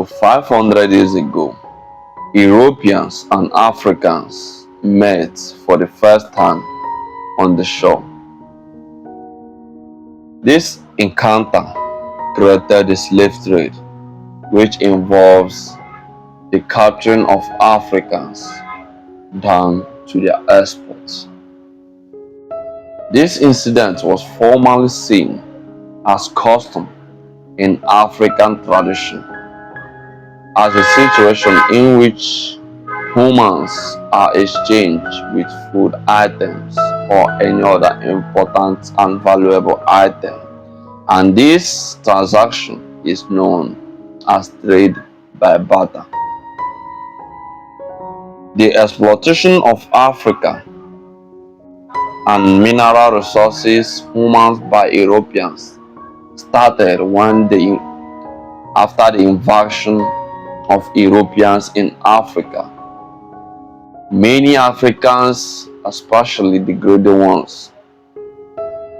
500 years ago, Europeans and Africans met for the first time on the shore. This encounter created the slave trade, which involves the capturing of Africans down to their exports. This incident was formally seen as custom in African tradition as a situation in which humans are exchanged with food items or any other important and valuable item, and this transaction is known as trade by barter. The exploitation of Africa and mineral resources humans by Europeans started after the invasion of Europeans in Africa. Many Africans, especially the greedy ones,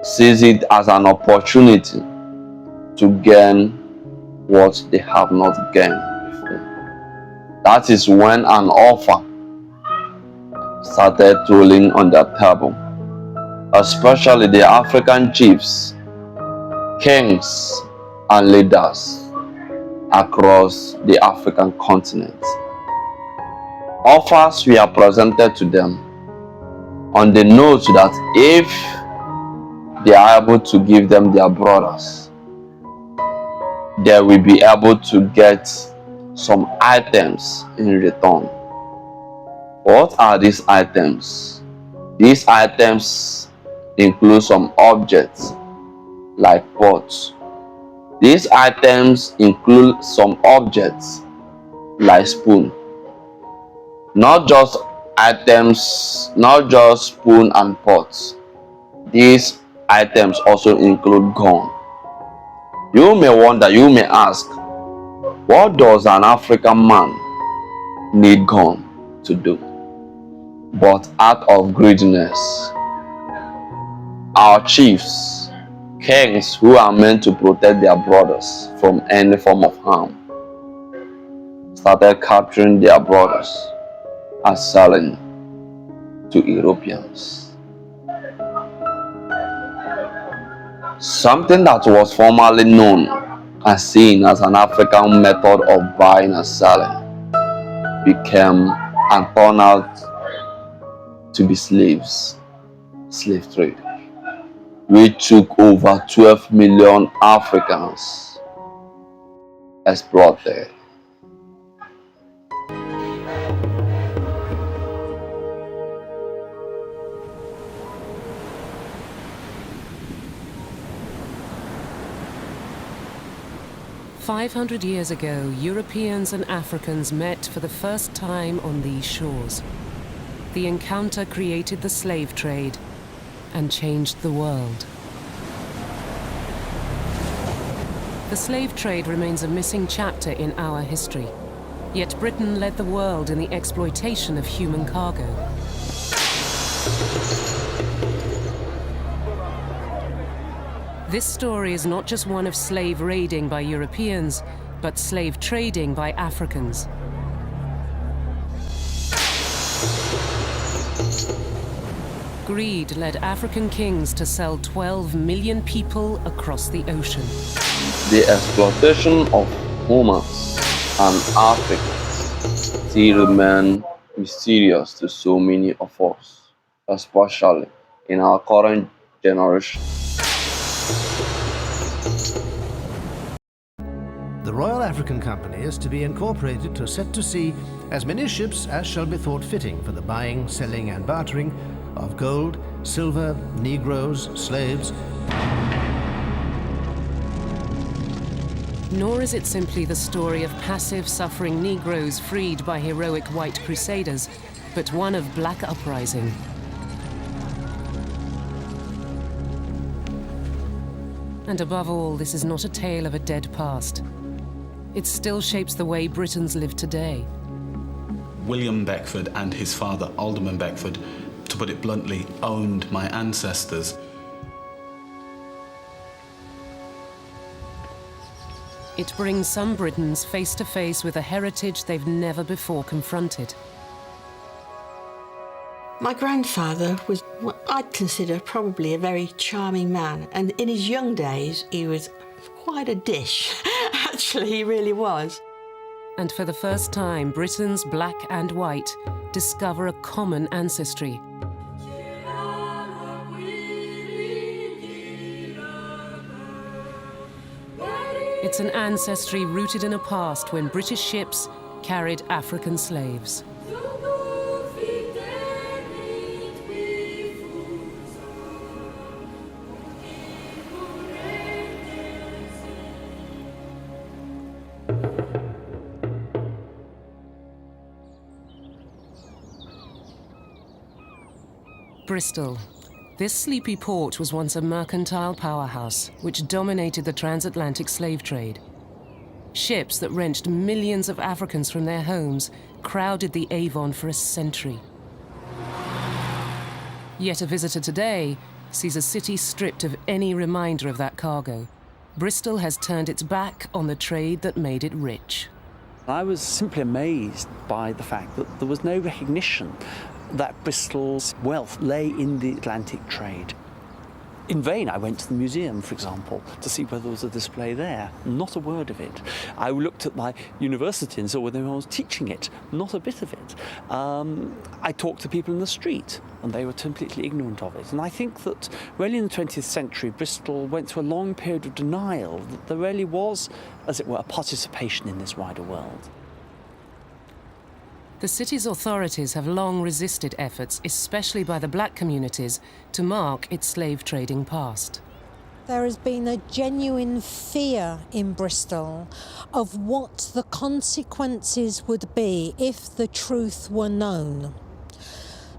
seized it as an opportunity to gain what they have not gained before. That is when an offer started rolling on their table, especially the African chiefs, kings, and leaders across the African continent. Offers were presented to them on the note that if they are able to give them their brothers, they will be able to get some items in return. What are these items? These items include some objects like pots. These items include some objects like spoon. Not just items, not just spoon and pots. These items also include gun. You may wonder, you may ask, what does an African man need gun to do? But out of greediness, our chiefs, kings who are meant to protect their brothers from any form of harm, started capturing their brothers and selling to Europeans. Something that was formerly known and seen as an African method of buying and selling became and turned out to be slaves, slave trade, which took over 12 million Africans exploited. "500 years ago, Europeans and Africans met for the first time on these shores. The encounter created the slave trade and changed the world. The slave trade remains a missing chapter in our history, yet Britain led the world in the exploitation of human cargo. This story is not just one of slave raiding by Europeans, but slave trading by Africans. Greed led African kings to sell 12 million people across the ocean. The exploitation of humans and Africans still remain mysterious to so many of us, especially in our current generation. The Royal African Company is to be incorporated to set to sea as many ships as shall be thought fitting for the buying, selling and bartering of gold, silver, negroes, slaves. Nor is it simply the story of passive, suffering Negroes freed by heroic white crusaders, but one of black uprising. And above all, this is not a tale of a dead past. It still shapes the way Britons live today. William Beckford and his father, Alderman Beckford, to put it bluntly, owned my ancestors. It brings some Britons face to face with a heritage they've never before confronted. My grandfather was what I'd consider probably a very charming man, and in his young days he was quite a dish. Actually, he really was. And for the first time, Britons, black and white, discover a common ancestry. It's an ancestry rooted in a past when British ships carried African slaves. Bristol. This sleepy port was once a mercantile powerhouse which dominated the transatlantic slave trade. Ships that wrenched millions of Africans from their homes crowded the Avon for a century. Yet a visitor today sees a city stripped of any reminder of that cargo. Bristol has turned its back on the trade that made it rich. I was simply amazed by the fact that there was no recognition that Bristol's wealth lay in the Atlantic trade. In vain, I went to the museum, for example, to see whether there was a display there. Not a word of it. I looked at my university and saw whether I was teaching it. Not a bit of it. I talked to people in the street, and they were completely ignorant of it. And I think that really in the 20th century, Bristol went through a long period of denial that there really was, as it were, a participation in this wider world. The city's authorities have long resisted efforts, especially by the black communities, to mark its slave trading past. There has been a genuine fear in Bristol of what the consequences would be if the truth were known.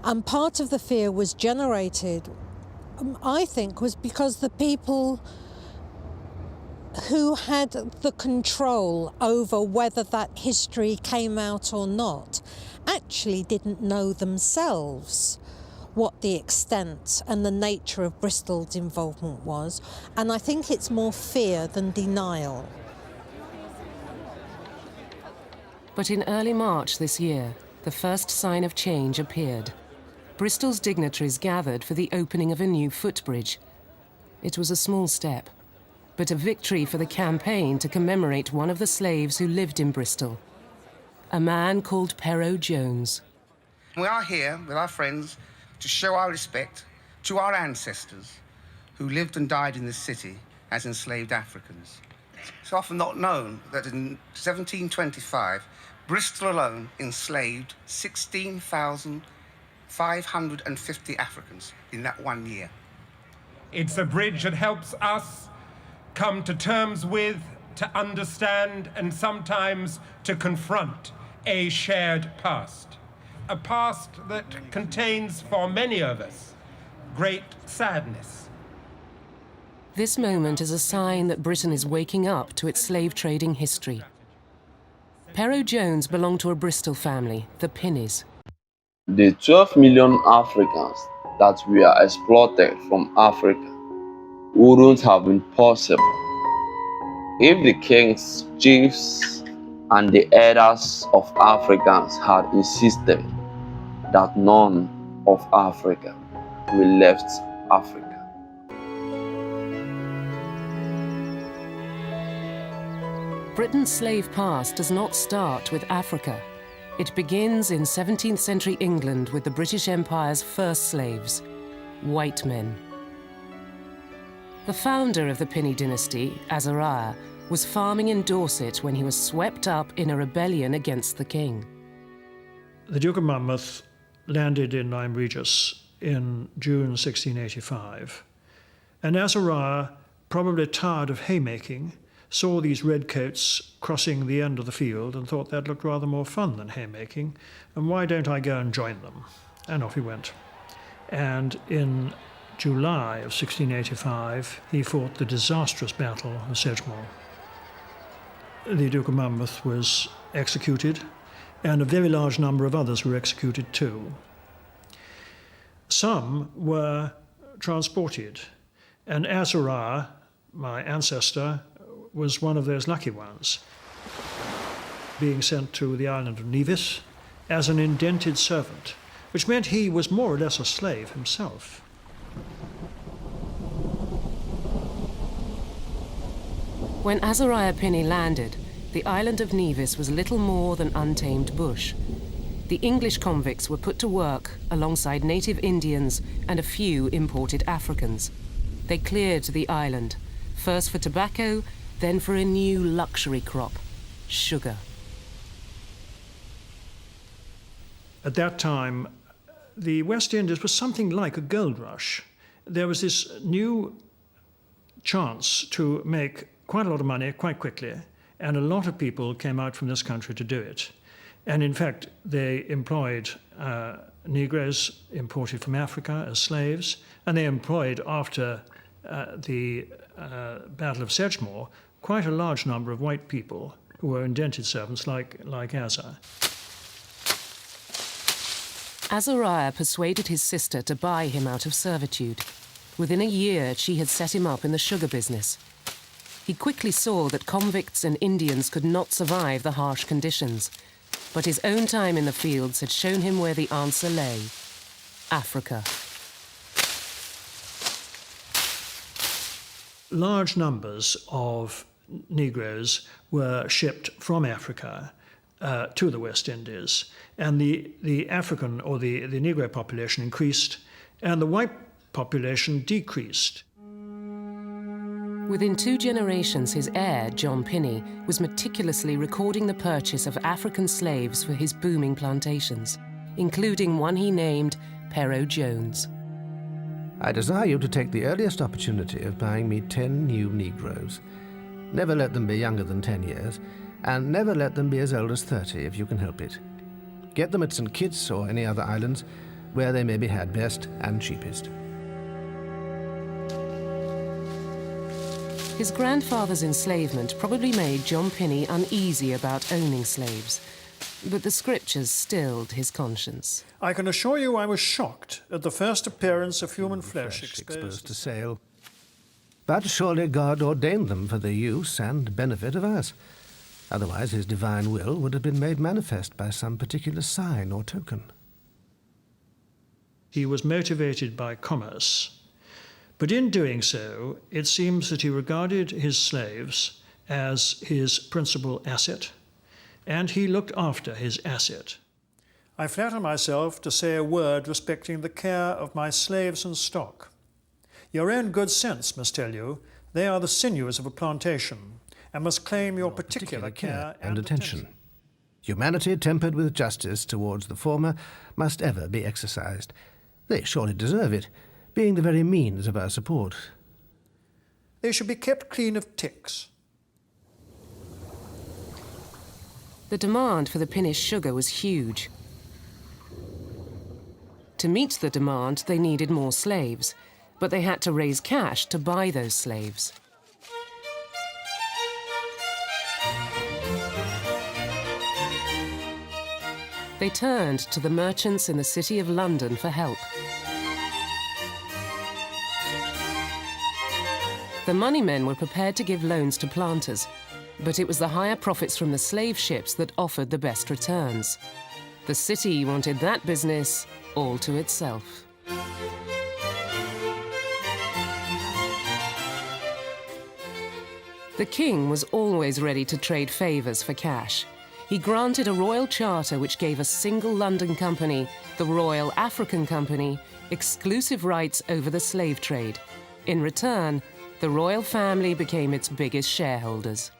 And part of the fear was generated, I think, was because the people who had the control over whether that history came out or not actually didn't know themselves what the extent and the nature of Bristol's involvement was. And I think it's more fear than denial. But in early March this year, the first sign of change appeared. Bristol's dignitaries gathered for the opening of a new footbridge. It was a small step, but a victory for the campaign to commemorate one of the slaves who lived in Bristol, a man called Pero Jones. We are here with our friends to show our respect to our ancestors who lived and died in this city as enslaved Africans. It's often not known that in 1725, Bristol alone enslaved 16,550 Africans in that 1 year. It's a bridge that helps us come to terms with, to understand, and sometimes to confront a shared past. A past that contains, for many of us, great sadness. This moment is a sign that Britain is waking up to its slave trading history. Pero Jones belonged to a Bristol family, the Pinneys. The 12 million Africans that were exploited from Africa wouldn't have been possible if the kings, chiefs, and the elders of Africans had insisted that none of Africa will left Africa. Britain's slave past does not start with Africa. It begins in 17th century England with the British Empire's first slaves, white men. The founder of the Pinney dynasty, Azariah, was farming in Dorset when he was swept up in a rebellion against the king. The Duke of Monmouth landed in Lyme Regis in June 1685, and Azariah, probably tired of haymaking, saw these redcoats crossing the end of the field and thought that looked rather more fun than haymaking, and why don't I go and join them? And off he went. And in July of 1685, he fought the disastrous Battle of Sedgemoor. The Duke of Monmouth was executed, and a very large number of others were executed too. Some were transported, and Azariah, my ancestor, was one of those lucky ones, being sent to the island of Nevis as an indented servant, which meant he was more or less a slave himself. When Azariah Pinney landed, the island of Nevis was little more than untamed bush. The English convicts were put to work alongside native Indians and a few imported Africans. They cleared the island, first for tobacco, then for a new luxury crop, sugar. At that time, the West Indies was something like a gold rush. There was this new chance to make quite a lot of money quite quickly, and a lot of people came out from this country to do it. And in fact, they employed Negroes imported from Africa as slaves, and they employed, after the Battle of Sedgemoor, quite a large number of white people who were indented servants like Asa. Azariah persuaded his sister to buy him out of servitude. Within a year, she had set him up in the sugar business. He quickly saw that convicts and Indians could not survive the harsh conditions, but his own time in the fields had shown him where the answer lay: Africa. Large numbers of Negroes were shipped from Africa to the West Indies, and the African or the Negro population increased, and the white population decreased. Within 2 generations, his heir, John Pinney, was meticulously recording the purchase of African slaves for his booming plantations, including one he named Pero Jones. I desire you to take the earliest opportunity of buying me 10 new Negroes. Never let them be younger than 10 years, and never let them be as old as 30 if you can help it. Get them at St. Kitts or any other islands where they may be had best and cheapest. His grandfather's enslavement probably made John Pinney uneasy about owning slaves, but the scriptures stilled his conscience. I can assure you I was shocked at the first appearance of human flesh exposed to sale. But surely God ordained them for the use and benefit of us. Otherwise his divine will would have been made manifest by some particular sign or token. He was motivated by commerce, but in doing so, it seems that he regarded his slaves as his principal asset, and he looked after his asset. I flatter myself to say a word respecting the care of my slaves and stock. Your own good sense must tell you they are the sinews of a plantation, and must claim your particular care and attention. Humanity tempered with justice towards the former must ever be exercised. They surely deserve it, being the very means of our support. They should be kept clean of ticks. The demand for the Pinnish sugar was huge. To meet the demand, they needed more slaves, but they had to raise cash to buy those slaves. They turned to the merchants in the City of London for help. The moneymen were prepared to give loans to planters, but it was the higher profits from the slave ships that offered the best returns. The city wanted that business all to itself. The king was always ready to trade favours for cash. He granted a royal charter which gave a single London company, the Royal African Company, exclusive rights over the slave trade. In return, the royal family became its biggest shareholders.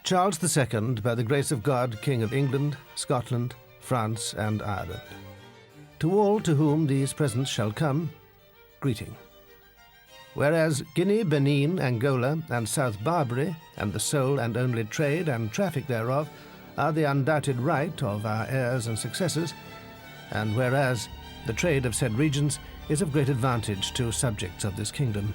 Charles II, by the grace of God, King of England, Scotland, France, and Ireland. To all to whom these presents shall come, greeting. Whereas Guinea, Benin, Angola, and South Barbary, and the sole and only trade and traffic thereof, are the undoubted right of our heirs and successors, and whereas the trade of said regions is of great advantage to subjects of this kingdom.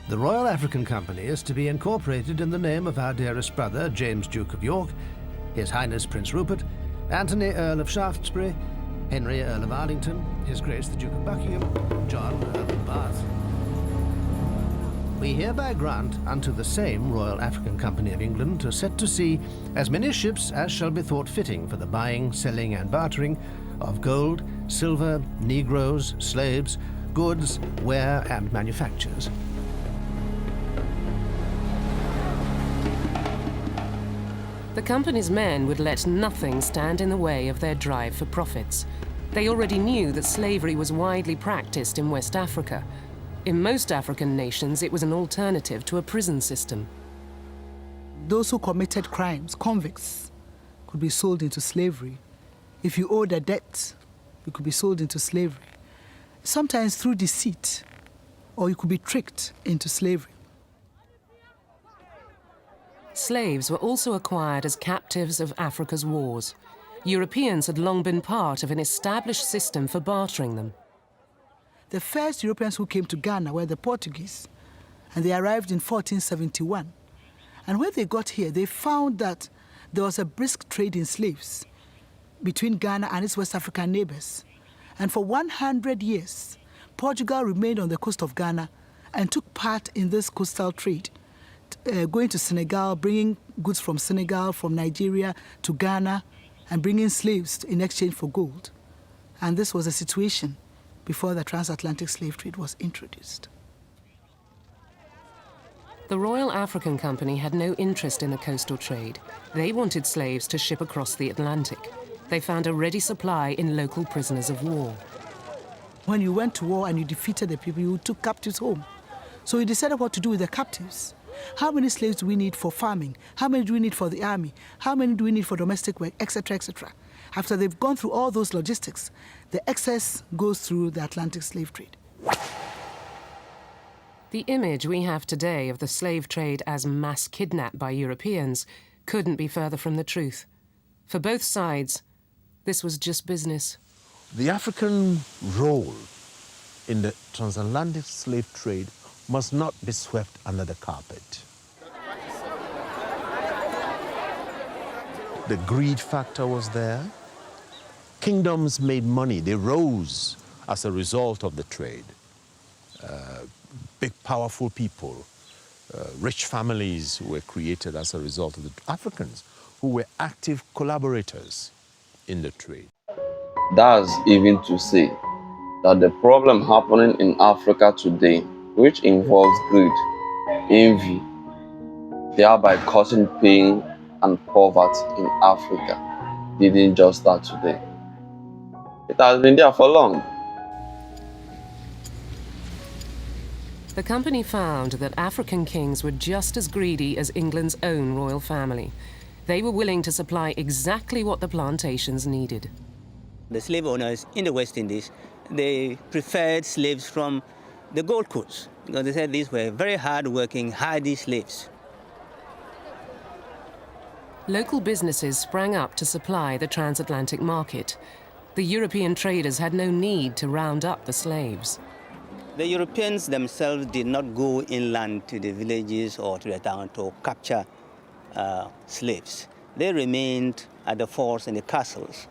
The Royal African Company is to be incorporated in the name of our dearest brother, James Duke of York, His Highness Prince Rupert, Anthony Earl of Shaftesbury, Henry Earl of Arlington, His Grace the Duke of Buckingham, John Earl of Bath. we hereby grant unto the same Royal African Company of England to set to sea as many ships as shall be thought fitting for the buying, selling, and bartering of gold, silver, negroes, slaves, goods, ware, and manufactures. The company's men would let nothing stand in the way of their drive for profits. They already knew that slavery was widely practiced in West Africa. In most African nations, it was an alternative to a prison system. Those who committed crimes, convicts, could be sold into slavery. If you owed a debt, you could be sold into slavery. Sometimes through deceit, or you could be tricked into slavery. Slaves were also acquired as captives of Africa's wars. Europeans had long been part of an established system for bartering them. The first Europeans who came to Ghana were the Portuguese, and they arrived in 1471. And when they got here, they found that there was a brisk trade in slaves between Ghana and its West African neighbors. And for 100 years, Portugal remained on the coast of Ghana and took part in this coastal trade, going to Senegal, bringing goods from Senegal, from Nigeria to Ghana, and bringing slaves in exchange for gold. And this was a situation before the transatlantic slave trade was introduced. The Royal African Company had no interest in the coastal trade. They wanted slaves to ship across the Atlantic. They found a ready supply in local prisoners of war. When you went to war and you defeated the people, you took captives home. So we decided what to do with the captives. How many slaves do we need for farming? How many do we need for the army? How many do we need for domestic work, etc., etc.? After they've gone through all those logistics, the excess goes through the Atlantic slave trade. The image we have today of the slave trade as mass kidnap by Europeans couldn't be further from the truth. For both sides, this was just business. The African role in the transatlantic slave trade must not be swept under the carpet. The greed factor was there. Kingdoms made money. They rose as a result of the trade. Big, powerful people, rich families were created as a result of the Africans who were active collaborators in the trade. That's even to say that the problem happening in Africa today, which involves greed, envy, thereby causing pain and poverty in Africa, didn't just start today. It has been there for long. The company found that African kings were just as greedy as England's own royal family. They were willing to supply exactly what the plantations needed. The slave owners in the West Indies, they preferred slaves from the Gold Coast because they said these were very hard-working, hardy slaves. Local businesses sprang up to supply the transatlantic market. The European traders had no need to round up the slaves. The Europeans themselves did not go inland to the villages or to the town to capture slaves. They remained at the forts and the castles.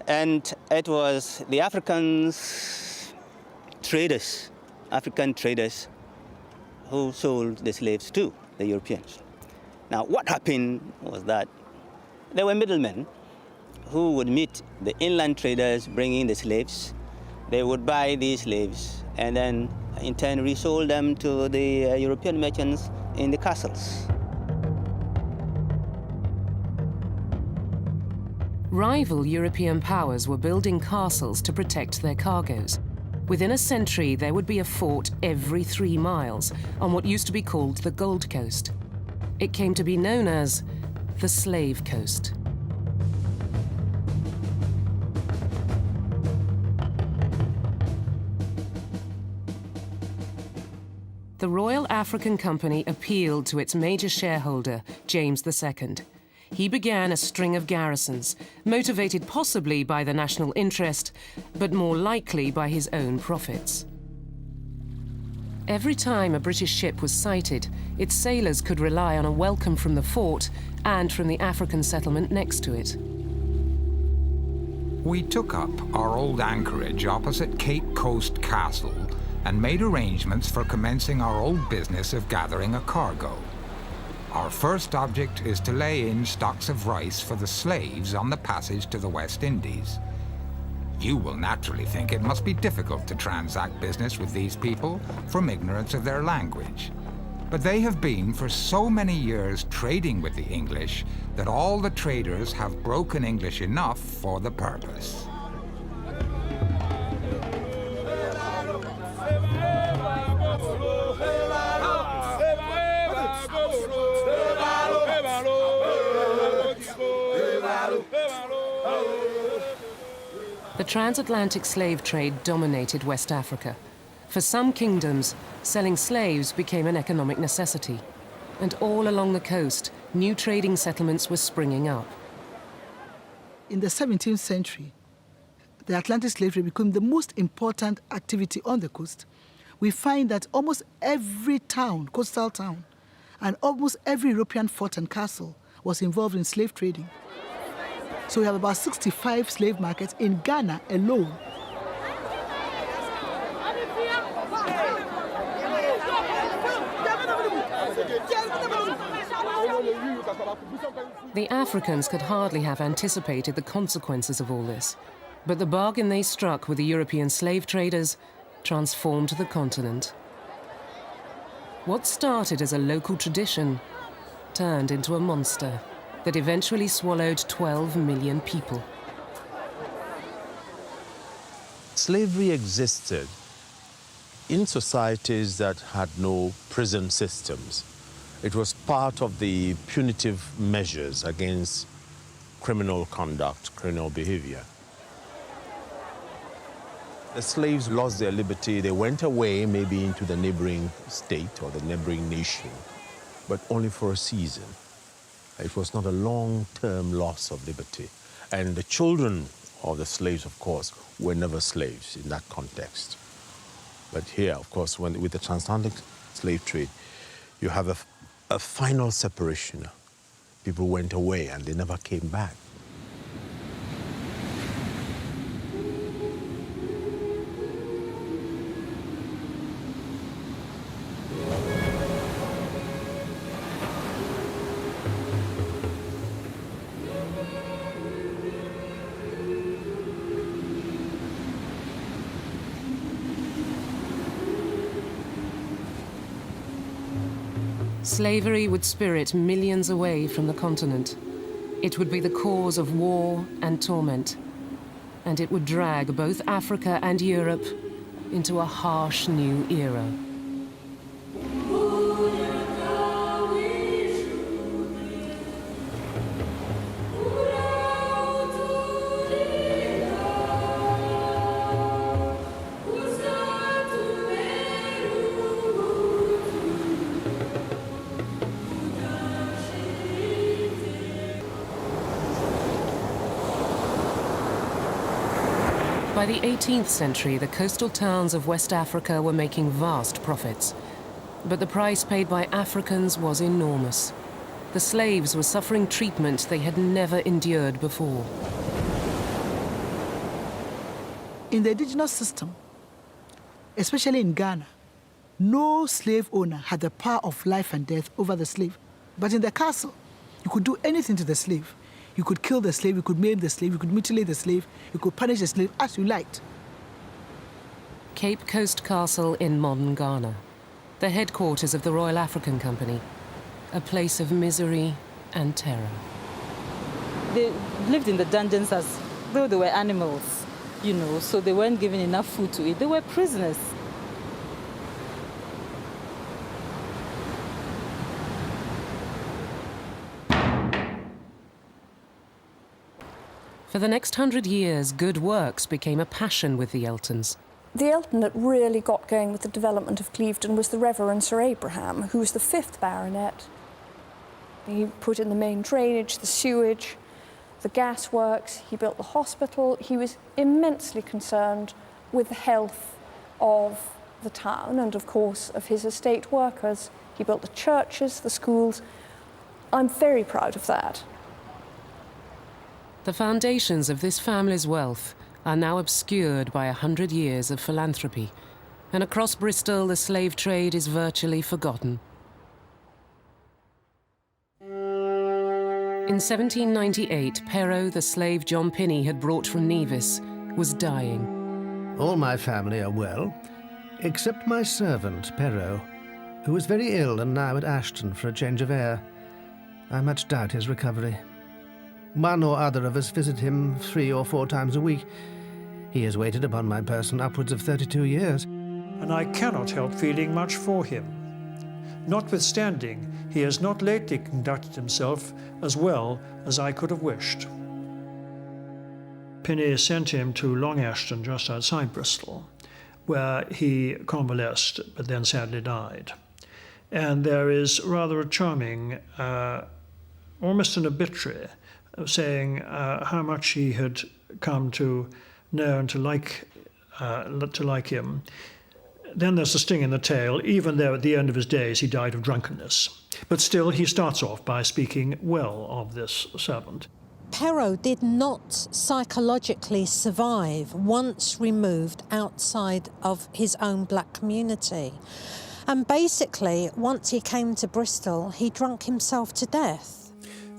And it was the African traders who sold the slaves to the Europeans. Now, what happened was that there were middlemen who would meet the inland traders bringing the slaves. They would buy these slaves and then in turn resold them to the European merchants in the castles. Rival European powers were building castles to protect their cargoes. Within a century, there would be a fort every 3 miles on what used to be called the Gold Coast. It came to be known as the Slave Coast. The Royal African Company appealed to its major shareholder, James II. He began a string of garrisons, motivated possibly by the national interest, but more likely by his own profits. Every time a British ship was sighted, its sailors could rely on a welcome from the fort and from the African settlement next to it. We took up our old anchorage opposite Cape Coast Castle and made arrangements for commencing our old business of gathering a cargo. Our first object is to lay in stocks of rice for the slaves on the passage to the West Indies. You will naturally think it must be difficult to transact business with these people from ignorance of their language. But they have been for so many years trading with the English that all the traders have broken English enough for the purpose. The transatlantic slave trade dominated West Africa. For some kingdoms, selling slaves became an economic necessity. And all along the coast, new trading settlements were springing up. In the 17th century, the Atlantic slave trade became the most important activity on the coast. We find that almost every town, coastal town, and almost every European fort and castle was involved in slave trading. So we have about 65 slave markets in Ghana alone. The Africans could hardly have anticipated the consequences of all this, but the bargain they struck with the European slave traders transformed the continent. What started as a local tradition turned into a monster that eventually swallowed 12 million people. Slavery existed in societies that had no prison systems. It was part of the punitive measures against criminal conduct, criminal behavior. The slaves lost their liberty. They went away, maybe into the neighboring state or the neighboring nation, but only for a season. It was not a long-term loss of liberty. And the children of the slaves, of course, were never slaves in that context. But here, of course, with the transatlantic slave trade, you have a final separation. People went away and they never came back. Slavery would spirit millions away from the continent. It would be the cause of war and torment. And it would drag both Africa and Europe into a harsh new era. By the 18th century, the coastal towns of West Africa were making vast profits. But the price paid by Africans was enormous. The slaves were suffering treatment they had never endured before. In the indigenous system, especially in Ghana, no slave owner had the power of life and death over the slave. But in the castle, you could do anything to the slave. You could kill the slave, you could maim the slave, you could mutilate the slave, you could punish the slave as you liked. Cape Coast Castle in modern Ghana, the headquarters of the Royal African Company, a place of misery and terror. They lived in the dungeons as though they were animals, you know, so they weren't given enough food to eat. They were prisoners. For the next 100 years, good works became a passion with the Eltons. The Elton that really got going with the development of Clevedon was the Reverend Sir Abraham, who was the 5th baronet. He put in the main drainage, the sewage, the gas works, he built the hospital. He was immensely concerned with the health of the town and, of course, of his estate workers. He built the churches, the schools. I'm very proud of that. The foundations of this family's wealth are now obscured by 100 years of philanthropy, And across Bristol, the slave trade is virtually forgotten. In 1798, Pero, the slave John Pinney had brought from Nevis, was dying. All my family are well, except my servant, Pero, who is very ill and now at Ashton for a change of air. I much doubt his recovery. One or other of us visit him 3 or 4 times a week. He has waited upon my person upwards of 32 years. And I cannot help feeling much for him. Notwithstanding, he has not lately conducted himself as well as I could have wished. Pinney sent him to Long Ashton, just outside Bristol, where he convalesced, but then sadly died. And there is rather a charming, almost an obituary, saying how much he had come to know and to like him. Then there's a sting in the tail, even though at the end of his days he died of drunkenness. But still, he starts off by speaking well of this servant. Pero did not psychologically survive once removed outside of his own black community. And basically, once he came to Bristol, he drunk himself to death.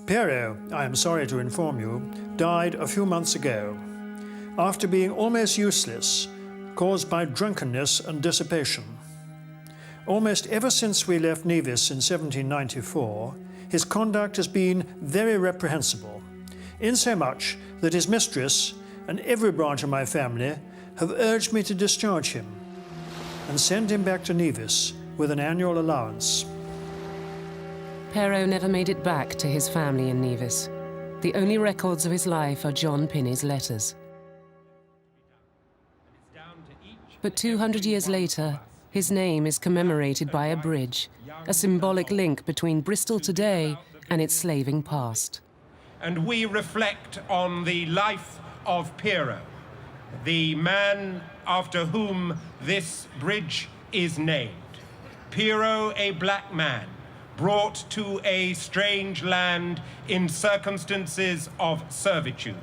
Pero, I am sorry to inform you, died a few months ago, after being almost useless, caused by drunkenness and dissipation. Almost ever since we left Nevis in 1794, his conduct has been very reprehensible, insomuch that his mistress and every branch of my family have urged me to discharge him and send him back to Nevis with an annual allowance. Pero never made it back to his family in Nevis. The only records of his life are John Pinney's letters. But 200 years later, his name is commemorated by a bridge, a symbolic link between Bristol today and its slaving past. And we reflect on the life of Pero, the man after whom this bridge is named. Pero, a black man, brought to a strange land in circumstances of servitude.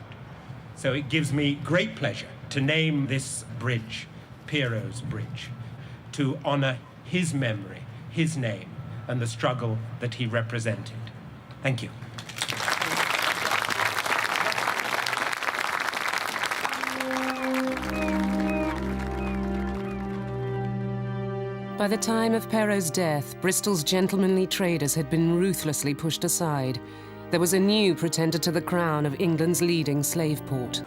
So it gives me great pleasure to name this bridge Pero's Bridge, to honor his memory, his name, and the struggle that he represented. Thank you. By the time of Pero's death, Bristol's gentlemanly traders had been ruthlessly pushed aside. There was a new pretender to the crown of England's leading slave port.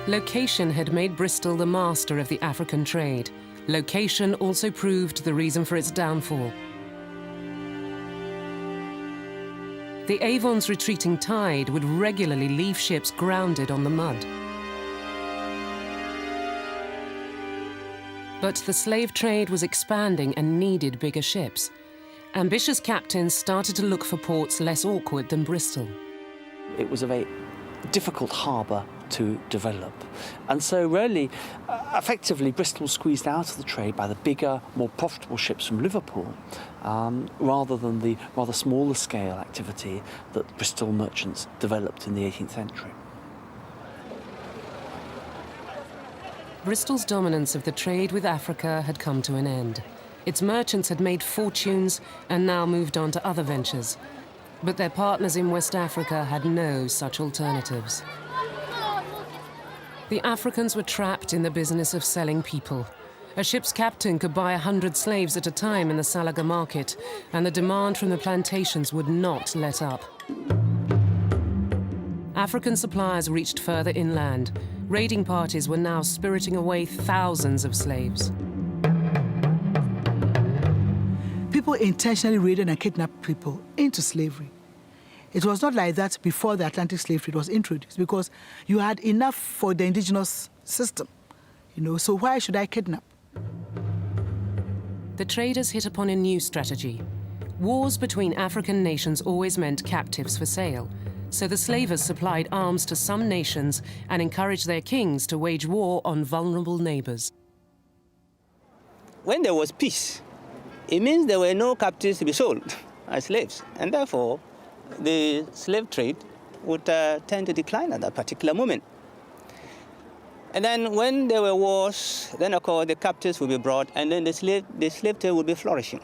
Location had made Bristol the master of the African trade. Location also proved the reason for its downfall. The Avon's retreating tide would regularly leave ships grounded on the mud. But the slave trade was expanding and needed bigger ships. Ambitious captains started to look for ports less awkward than Bristol. It was a very difficult harbour to develop. And so really, effectively, Bristol was squeezed out of the trade by the bigger, more profitable ships from Liverpool, rather than the rather smaller scale activity that Bristol merchants developed in the 18th century. Bristol's dominance of the trade with Africa had come to an end. Its merchants had made fortunes and now moved on to other ventures. But their partners in West Africa had no such alternatives. The Africans were trapped in the business of selling people. A ship's captain could buy 100 slaves at a time in the Salaga market, and the demand from the plantations would not let up. African suppliers reached further inland. Raiding parties were now spiriting away thousands of slaves. People intentionally raided and kidnapped people into slavery. It was not like that before the Atlantic slave trade was introduced, because you had enough for the indigenous system, so why should I kidnap? The traders hit upon a new strategy. Wars between African nations always meant captives for sale, so the slavers supplied arms to some nations and encouraged their kings to wage war on vulnerable neighbors. When there was peace, it means there were no captives to be sold as slaves, and therefore the slave trade would tend to decline at that particular moment. And then when there were wars, then of course the captives would be brought, and then the slave trade would be flourishing.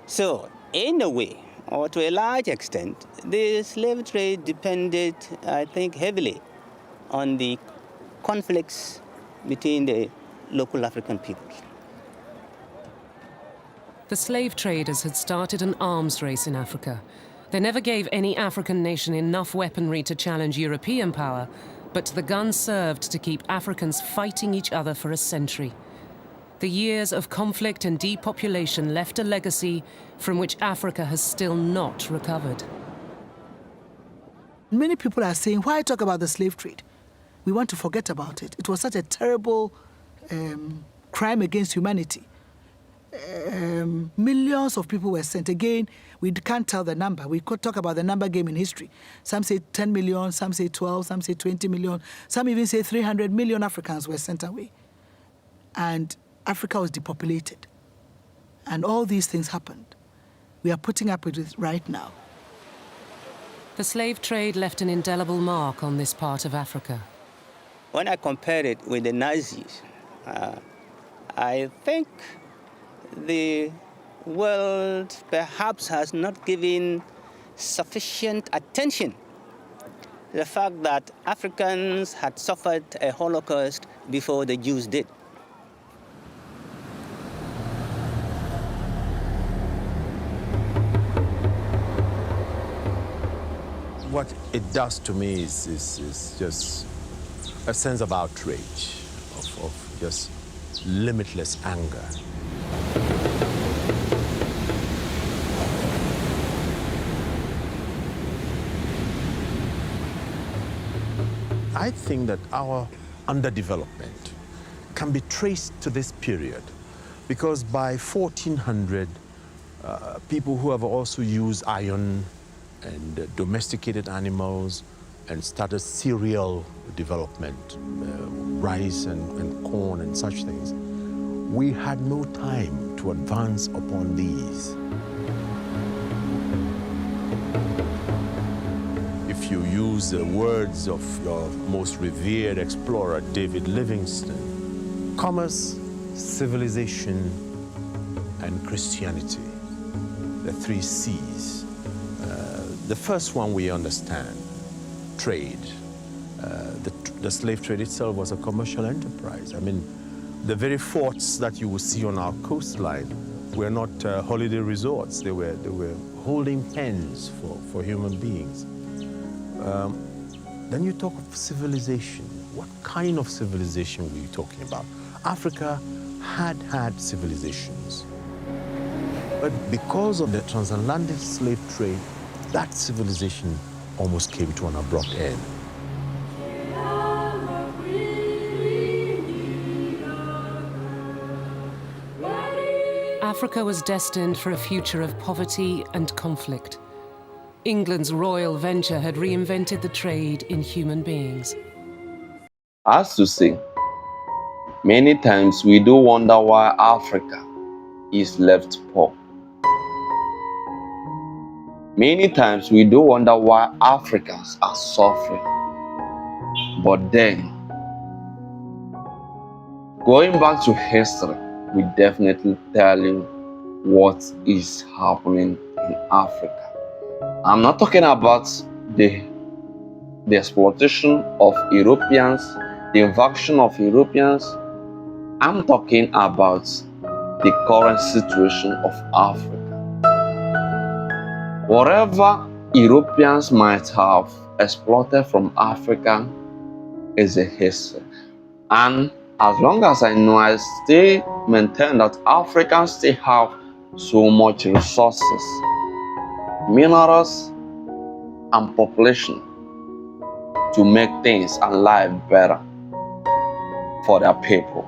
So in a way, or to a large extent, the slave trade depended, I think, heavily on the conflicts between the local African peoples. The slave traders had started an arms race in Africa. They never gave any African nation enough weaponry to challenge European power, but the guns served to keep Africans fighting each other for a century. The years of conflict and depopulation left a legacy from which Africa has still not recovered. Many people are saying, why talk about the slave trade? We want to forget about it. It was such a terrible crime against humanity. Millions of people were sent. Again, we can't tell the number. We could talk about the number game in history. Some say 10 million, some say 12, some say 20 million. Some even say 300 million Africans were sent away. And Africa was depopulated. And all these things happened. We are putting up with it right now. The slave trade left an indelible mark on this part of Africa. When I compare it with the Nazis, I think the world perhaps has not given sufficient attention to the fact that Africans had suffered a Holocaust before the Jews did. What it does to me is just a sense of outrage, of just limitless anger. I think that our underdevelopment can be traced to this period because by 1400, people who have also used iron and domesticated animals and started cereal development, rice and corn and such things, we had no time to advance upon these. If you use the words of your most revered explorer, David Livingstone, commerce, civilization, and Christianity, the 3 C's. The first one we understand, trade. The slave trade itself was a commercial enterprise. I mean, the very forts that you will see on our coastline were not holiday resorts. They were holding pens for human beings. Then you talk of civilization. What kind of civilization were you talking about? Africa had civilizations. But because of the transatlantic slave trade, that civilization almost came to an abrupt end. Africa was destined for a future of poverty and conflict. England's royal venture had reinvented the trade in human beings. As to say, many times we do wonder why Africa is left poor. Many times we do wonder why Africans are suffering. But then, going back to history, we definitely tell you what is happening in Africa. I'm not talking about the exploitation of Europeans, the invasion of Europeans. I'm talking about the current situation of Africa. Whatever Europeans might have exploited from Africa is a history. And as long as I know, I still maintain that Africans still have so much resources, minerals, and population to make things and life better for their people.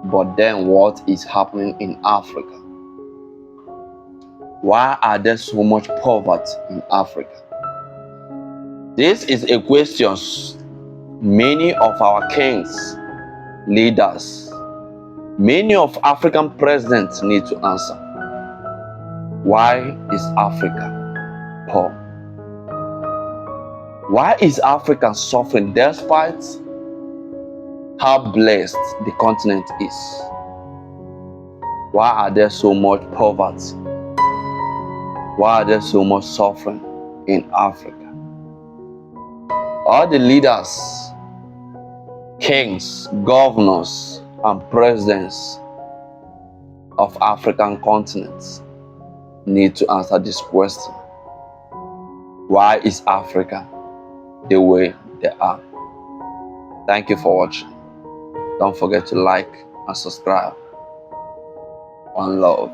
But then what is happening in Africa? Why are there so much poverty in Africa? This is a question many of our kings, leaders, many of African presidents need to answer. Why is Africa poor? Why is Africa suffering despite how blessed the continent is. Why are there so much poverty? Why are there so much suffering in Africa? All the leaders, kings, governors, and presidents of African continents need to answer this question. Why is Africa the way they are? Thank you for watching. Don't forget to like and subscribe. One love.